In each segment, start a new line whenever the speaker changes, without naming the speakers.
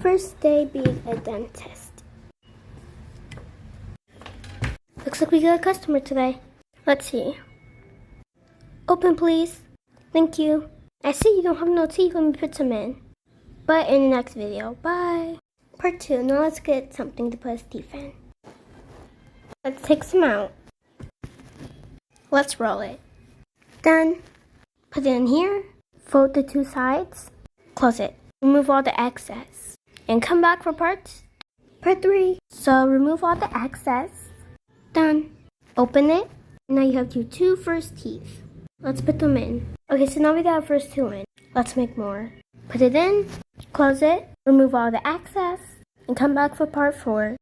First day being a dentist. Looks like we got a customer today. Let's see. Open, please. Thank you. I see you don't have no teeth. Let me put some in. But in the next video. Bye. Part 2. Now let's get something to put his teeth in. Let's take some out. Let's roll it. Done. Put it in here. Fold the two sides. Close it. Remove all the excess. And come back for part 3. So remove all the excess. Done. Open it. Now you have your two first teeth. Let's put them in. Okay, so now we got our first two in. Let's make more. Put it in. Close it. Remove all the excess. And come back for part 4.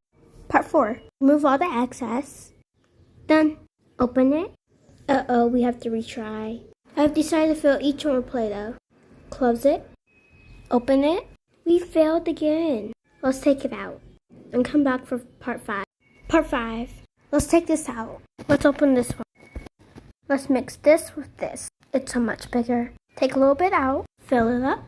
Part 4. Remove all the excess. Done. Open it. Uh-oh, we have to retry. I've decided to fill each one with Play-Doh. Close it. Open it. We failed again. Let's take it out. And come back for part 5. Part 5. Let's take this out. Let's open this one. Let's mix this with this. It's so much bigger. Take a little bit out. Fill it up.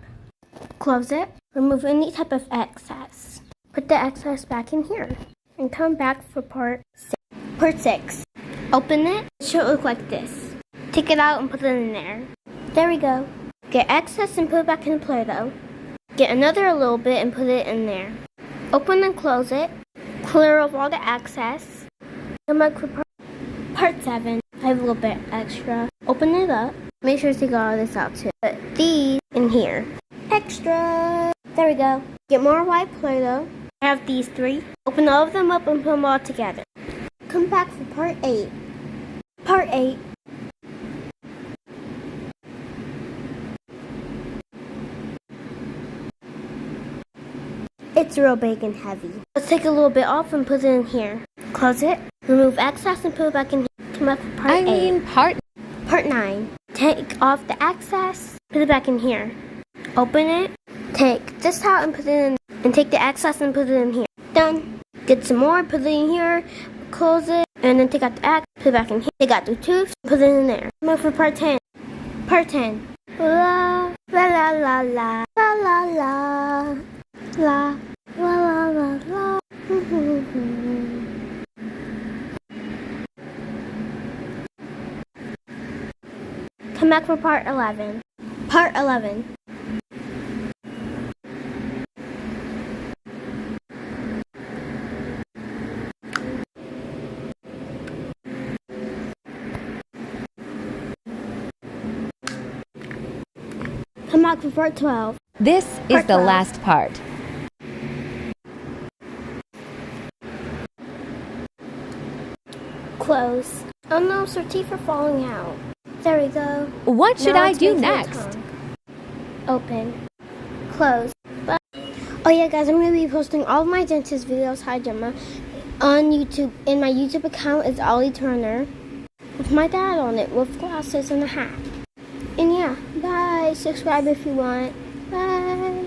Close it. Remove any type of excess. Put the excess back in here. And come back for part 6. Part 6. Open it. It should look like this. Take it out and put it in there. There we go. Get excess and put it back in the Play-Doh. Get another little bit and put it in there. Open and close it. Clear off all the excess. Come back for part 7. I have a little bit extra. Open it up. Make sure to take all this out too. Put these in here. Extra. There we go. Get more white Play-Doh. I have these 3. Open all of them up and put them all together. Come back for part 8. Part 8. It's real big and heavy. Let's take a little bit off and put it in here. Close it. Remove excess and put it back in here. Come back for part 9. Take off the excess. Put it back in here. Open it. Take this out and put it in. And take the excess and put it in here. Done. Get some more. Put it in here. Close it. And then take out the excess. Put it back in here. Take out the tooth. Put it in there. Come back for part 10. Part 10. La la la la la la la la. La la la la la. Come back for part 11. Part 11. Come back for part 12.
This is the
12.
last part.
Close. Oh no, so our teeth are falling out. There we go.
What should
Now
I
let's
do
make your
next?
tongue. Open. Close. But, oh yeah guys, I'm going to be posting all of my dentist videos, hi Gemma, on YouTube. And my YouTube account is ollieturner with my dad on it with glasses and a hat. And yeah, bye. Subscribe if you want. Bye.